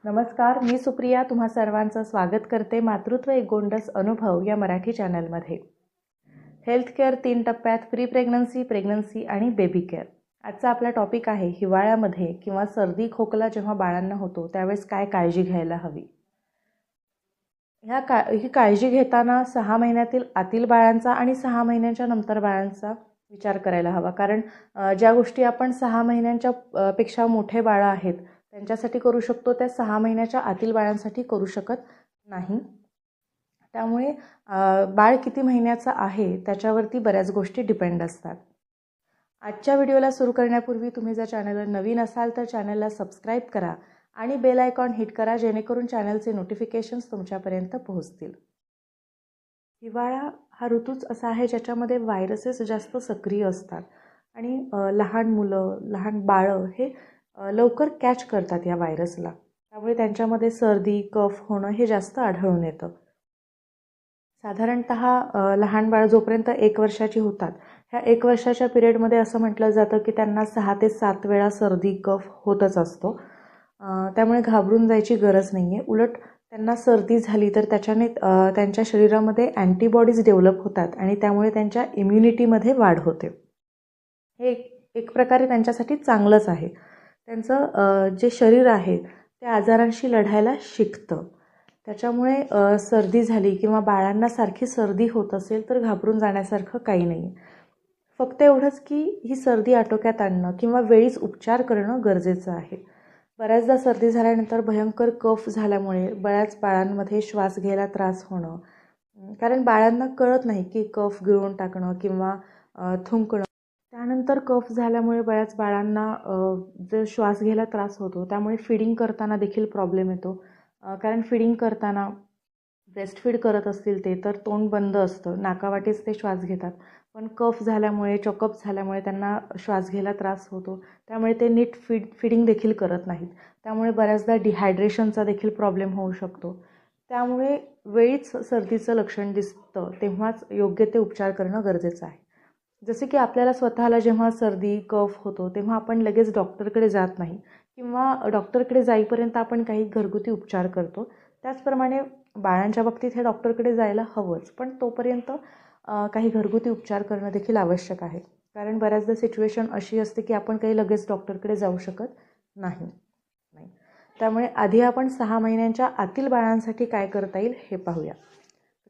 नमस्कार, मी सुप्रिया तुम्हा सर्वांचं स्वागत करते मातृत्व एक गोंडस अनुभव या मराठी चॅनलमध्ये। हेल्थ केअर 3 टप्प्यात प्री प्रेग्नन्सी आणि बेबी केअर। आजचा आपला टॉपिक आहे हिवाळ्यामध्ये किंवा सर्दी खोकला जेव्हा बाळांना होतो त्यावेळेस काय काळजी घ्यायला हवी। ही काळजी घेताना 6 महिन्यातील आतील बाळांचा आणि 6 महिन्यांच्या नंतर बाळांचा विचार करायला हवा, कारण ज्या गोष्टी आपण 6 महिन्यांच्या पेक्षा मोठे बाळ आहेत त्यांच्यासाठी करू शकतो त्या 6 महिन्याच्या आतील बाळांसाठी करू शकत नाही। त्यामुळे बाळ किती महिन्याचं आहे त्याच्यावरती बऱ्याच गोष्टी डिपेंड असतात। आजच्या व्हिडिओला सुरू करण्यापूर्वी तुम्ही जर चॅनलवर नवीन असाल तर चॅनलला सबस्क्राईब करा आणि बेल आयकॉन हिट करा, जेणेकरून चॅनलचे नोटिफिकेशन्स तुमच्यापर्यंत पोहोचतील। हिवाळा हा ऋतूच असा आहे ज्याच्यामध्ये व्हायरसेस जास्त सक्रिय असतात आणि लहान मुलं लहान बाळं हे लवकर कॅच करतात या व्हायरसला, त्यामुळे त्यांच्यामध्ये सर्दी कफ होणं हे जास्त आढळून येतं। साधारणतः लहान बाळ जोपर्यंत 1 वर्षाची होतात ह्या 1 वर्षाच्या पिरियडमध्ये असं म्हटलं जातं की त्यांना 6 ते 7 वेळा सर्दी कफ होतच असतो। त्यामुळे घाबरून जायची गरज नाही आहे। उलट त्यांना सर्दी झाली तर त्याच्याने त्यांच्या शरीरामध्ये अँटीबॉडीज डेव्हलप होतात आणि त्यामुळे त्यांच्या इम्युनिटीमध्ये वाढ होते। हे एक प्रकारे त्यांच्यासाठी चांगलंच आहे। त्यांचं जे शरीर आहे ते आजारांशी लढायला शिकतं। त्याच्यामुळे सर्दी झाली किंवा बाळांना सारखी सर्दी होत असेल तर घाबरून जाण्यासारखं काही नाही। फक्त एवढंच की ही सर्दी आटोक्यात आणणं किंवा वेळीच उपचार करणं गरजेचं आहे। बऱ्याचदा सर्दी झाल्यानंतर भयंकर कफ झाल्यामुळे बऱ्याच बाळांमध्ये श्वास घ्यायला त्रास होणं, कारण बाळांना कळत नाही की कफ गिळून टाकणं किंवा थुंकणं। त्यानंतर कफ झाल्यामुळे बऱ्याच बाळांना जे श्वास घ्यायला त्रास होतो, त्यामुळे फीडिंग करताना देखील प्रॉब्लेम येतो। कारण फीडिंग करताना ब्रेस्ट फीड करत असतील ते तर तोंड बंद असतं, नाकावाटेच ते श्वास घेतात, पण कफ झाल्यामुळे चॉकअप झाल्यामुळे त्यांना श्वास घ्यायला त्रास होतो, त्यामुळे ते नीट फीडिंग देखील करत नाहीत। त्यामुळे बऱ्याचदा डिहायड्रेशनचा देखील प्रॉब्लेम होऊ शकतो। त्यामुळे वेळीच सर्दीचं लक्षण दिसतं तेव्हाच योग्य ते उपचार करणं गरजेचं आहे। जसे की आपल्याला स्वतःला जेव्हा सर्दी कफ होतो तेव्हा आपण लगेच डॉक्टरकडे जात नाही किंवा डॉक्टरकडे जाईपर्यंत आपण काही घरगुती उपचार करतो, त्याचप्रमाणे बाळांच्या बाबतीत हे डॉक्टरकडे जायला हवंच, पण तोपर्यंत काही घरगुती उपचार करणं देखील आवश्यक आहे। कारण बऱ्याचदा सिच्युएशन अशी असते की आपण काही लगेच डॉक्टरकडे जाऊ शकत नाही। त्यामुळे आधी आपण 6 महिन्यांच्या आतील बाळांसाठी काय करता येईल हे पाहूया।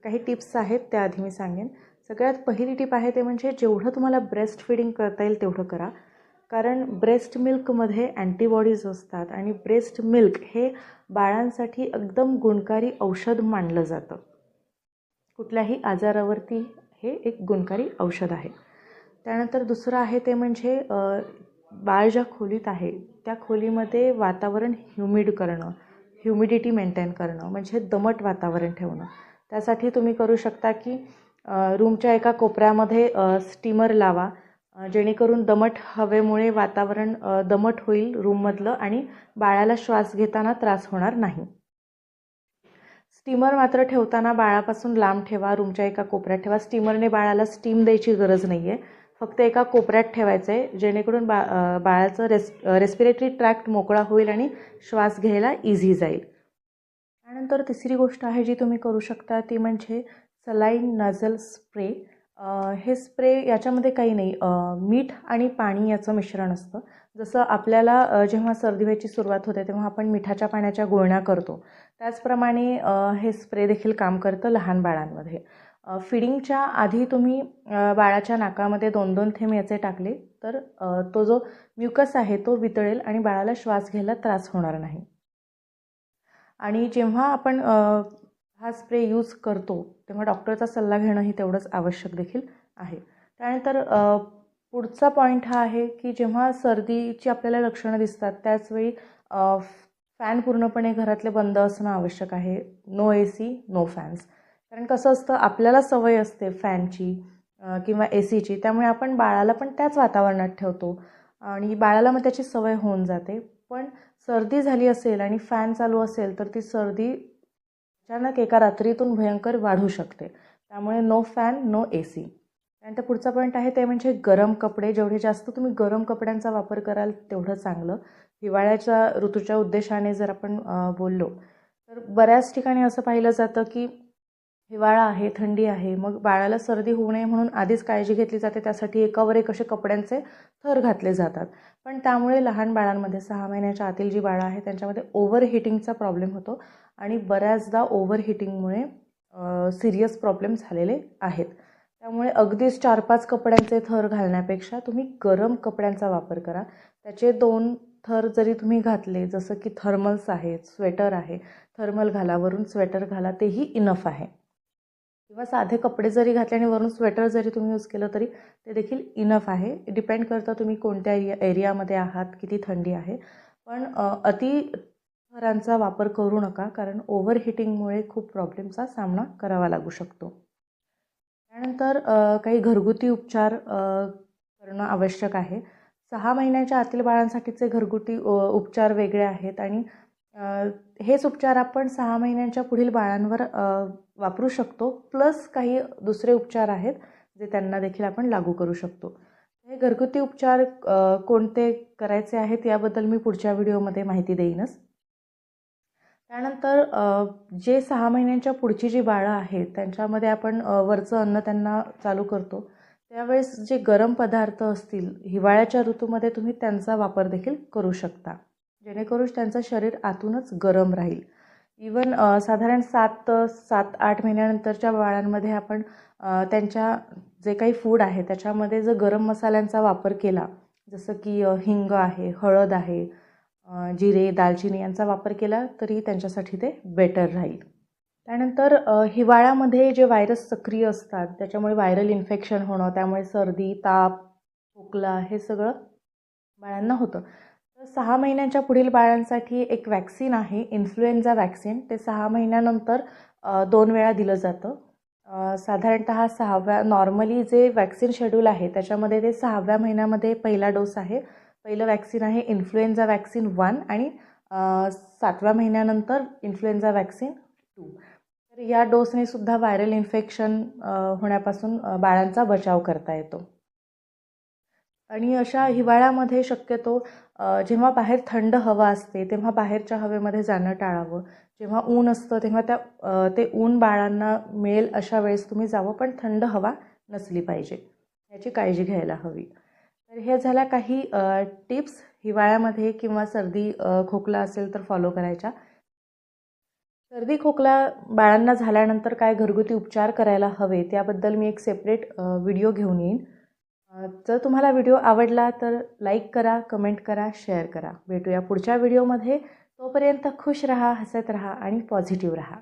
काही टिप्स आहेत त्या आधी मी सांगेन। सगळ्यात पहिली टिप आहे ते म्हणजे जेवढं तुम्हाला ब्रेस्ट फीडिंग करता येईल तेवढं करा, कारण ब्रेस्ट मिल्कमध्ये अँटीबॉडीज असतात आणि ब्रेस्ट मिल्क हे बाळांसाठी एकदम गुणकारी औषध मानलं जातं। कुठल्याही आजारावरती हे एक गुणकारी औषध आहे। त्यानंतर दुसरं आहे ते म्हणजे बाळ ज्या खोलीत आहे त्या खोलीमध्ये वातावरण ह्युमिड करणं, ह्युमिडिटी मेंटेन करणं, म्हणजे दमट वातावरण ठेवणं। त्यासाठी तुम्ही करू शकता की रूमच्या एका कोपऱ्यामध्ये स्टीमर लावा, जेणेकरून दमट हवेमुळे वातावरण दमट होईल रूममधलं आणि बाळाला श्वास घेताना त्रास होणार नाही। स्टीमर मात्र ठेवताना बाळापासून लांब ठेवा, रूमच्या एका कोपऱ्यात ठेवा। स्टीमरने बाळाला स्टीम द्यायची गरज नाही आहे, फक्त एका कोपऱ्यात ठेवायचं आहे, जेणेकरून बाळाचं रेस्पिरेटरी ट्रॅक्ट मोकळा होईल आणि श्वास घ्यायला इझी जाईल। त्यानंतर तिसरी गोष्ट आहे जी तुम्ही करू शकता ती म्हणजे सलाईन नाझल स्प्रे। हे स्प्रे याच्यामध्ये काही नाही, मीठ आणि पाणी याचं मिश्रण असतं। जसं आपल्याला जेव्हा सर्दी व्हायची सुरुवात होते तेव्हा आपण मिठाच्या पाण्याच्या गुळण्या करतो, त्याचप्रमाणे हे स्प्रे देखील काम करतं लहान बाळांमध्ये। फीडिंगच्या आधी तुम्ही बाळाच्या नाकामध्ये 2-2 थेंब याचे टाकले तर तो जो म्युकस आहे तो वितळेल आणि बाळाला श्वास घ्यायला त्रास होणार नाही। आणि जेव्हा आपण हा स्प्रे यूज करतो तेव्हा डॉक्टरचा सल्ला घेणं ही तेवढंच आवश्यक देखील आहे। त्यानंतर पुढचा पॉईंट हा आहे की जेव्हा सर्दीची आपल्याला लक्षणं दिसतात त्याचवेळी फॅन पूर्णपणे घरातले बंद असणं आवश्यक आहे। No AC no fans. कारण कसं असतं, आपल्याला सवय असते फॅनची किंवा ACची, त्यामुळे आपण बाळाला पण त्याच वातावरणात ठेवतो आणि बाळाला मग त्याची सवय होऊन जाते। पण सर्दी झाली असेल आणि फॅन चालू असेल तर ती सर्दी अचानक एका रात्रीतून भयंकर वाढू शकते। त्यामुळे नो फॅन नो AC। त्यानंतर पुढचा पॉईंट आहे ते म्हणजे गरम कपडे. जेवढे जास्त तुम्ही गरम कपड्यांचा वापर कराल तेवढं चांगलं. हिवाळ्याच्या ऋतूच्या उद्देशाने जर आपण बोललो तर बऱ्याच ठिकाणी असं पाहिलं जातं की हिवाळा आहे, थंडी आहे, मग बाळाला सर्दी होऊ नये म्हणून आधीच काळजी घेतली जाते. त्यासाठी एकावर एक असे कपड्यांचे थर घातले जातात. पण त्यामुळे लहान बाळांमध्ये 6 महिन्याच्या आतील जी बाळं आहेत त्यांच्यामध्ये ओव्हर हिटिंगचा प्रॉब्लेम होतो आणि बऱ्याचदा ओव्हर हिटिंगमुळे सिरियस प्रॉब्लेम झालेले आहेत. त्यामुळे अगदीच 4-5 कपड्यांचे थर घालण्यापेक्षा तुम्ही गरम कपड्यांचा वापर करा. त्याचे 2 थर जरी तुम्ही घातले, जसं की थर्मल्स आहेत, स्वेटर आहे, थर्मल घाला, वरून स्वेटर घाला, तेही इनफ आहे. किंवा साधे कपडे जरी घातले आणि वरून स्वेटर जरी तुम्ही यूज केलं तरी ते देखील इनफ आहे. डिपेंड करतं तुम्ही कोणत्या एरियामध्ये आहात, किती थंडी आहे. पण अति थरांचा वापर करू नका, कारण ओव्हर हिटिंगमुळे खूप प्रॉब्लेमचा सामना करावा लागू शकतो. त्यानंतर काही घरगुती उपचार करणं आवश्यक आहे. 6 महिन्याच्या आतील बाळांसाठीचे घरगुती उपचार वेगळे आहेत आणि हेच उपचार आपण 6 महिन्यांच्या पुढील बाळांवर वापरू शकतो. प्लस काही दुसरे उपचार आहेत जे त्यांना देखील आपण लागू करू शकतो. हे घरगुती उपचार कोणते करायचे आहेत याबद्दल मी पुढच्या व्हिडिओमध्ये माहिती देईनच. त्यानंतर जे 6 महिन्यांच्या पुढची जी बाळं आहेत त्यांच्यामध्ये आपण वरचं अन्न त्यांना चालू करतो त्यावेळेस जे गरम पदार्थ असतील हिवाळ्याच्या ऋतूमध्ये तुम्ही त्यांचा वापर देखील करू शकता, जेणेकरून त्यांचं शरीर आतूनच गरम राहील. इवन साधारण 7-8 महिन्यानंतरच्या बाळांमध्ये आपण त्यांच्या जे काही फूड आहे त्याच्यामध्ये जर गरम मसाल्यांचा वापर केला, जसं की हिंग आहे, हळद आहे, जिरे, दालचिनी यांचा वापर केला तरी त्यांच्यासाठी ते बेटर राहील. त्यानंतर हिवाळ्यामध्ये जे व्हायरस सक्रिय असतात त्याच्यामुळे व्हायरल इन्फेक्शन होणं, त्यामुळे सर्दी, ताप, खोकला हे सगळं बाळांना होतं. तर 6 महिन्यांच्या पुढील बाळांसाठी एक वॅक्सिन आहे, इन्फ्लुएन्झा वॅक्सिन. ते 6 महिन्यानंतर 2 वेळा दिलं जातं. साधारणतः 6व्या नॉर्मली जे वॅक्सिन शेड्यूल आहे त्याच्यामध्ये ते 6व्या महिन्यामध्ये पहिला डोस आहे. पहिलं वॅक्सिन आहे इन्फ्लुएन्झा वॅक्सिन 1 आणि 7व्या महिन्यानंतर इन्फ्लुएन्झा वॅक्सिन 2. तर या डोसने सुद्धा व्हायरल इन्फेक्शन होण्यापासून बाळांचा बचाव करता येतो. आणि अशा हिवाळ्यामध्ये शक्यतो जेव्हा बाहेर थंड हवा असते तेव्हा बाहेरच्या हवेमध्ये जाणं टाळावं. जेव्हा ऊन असतं तेव्हा ते ऊन बाळांना मिळेल अशा वेळेस तुम्ही जावं, पण थंड हवा नसली पाहिजे याची काळजी घ्यायला हवी. तर हे झाल्या काही टिप्स हिवाळ्यामध्ये किंवा सर्दी खोकला असेल तर फॉलो करायच्या. सर्दी खोकला बाळांना झाल्यानंतर काय घरगुती उपचार करायला हवे त्याबद्दल मी एक सेपरेट व्हिडिओ घेऊन येईन. जर तुम्हाला व्हिडिओ आवडला तर लाईक करा, कमेंट करा, शेअर करा. भेटूया पुढच्या व्हिडिओमध्ये. तोपर्यंत खुश राहा, हसत राहा आणि पॉझिटिव्ह राहा.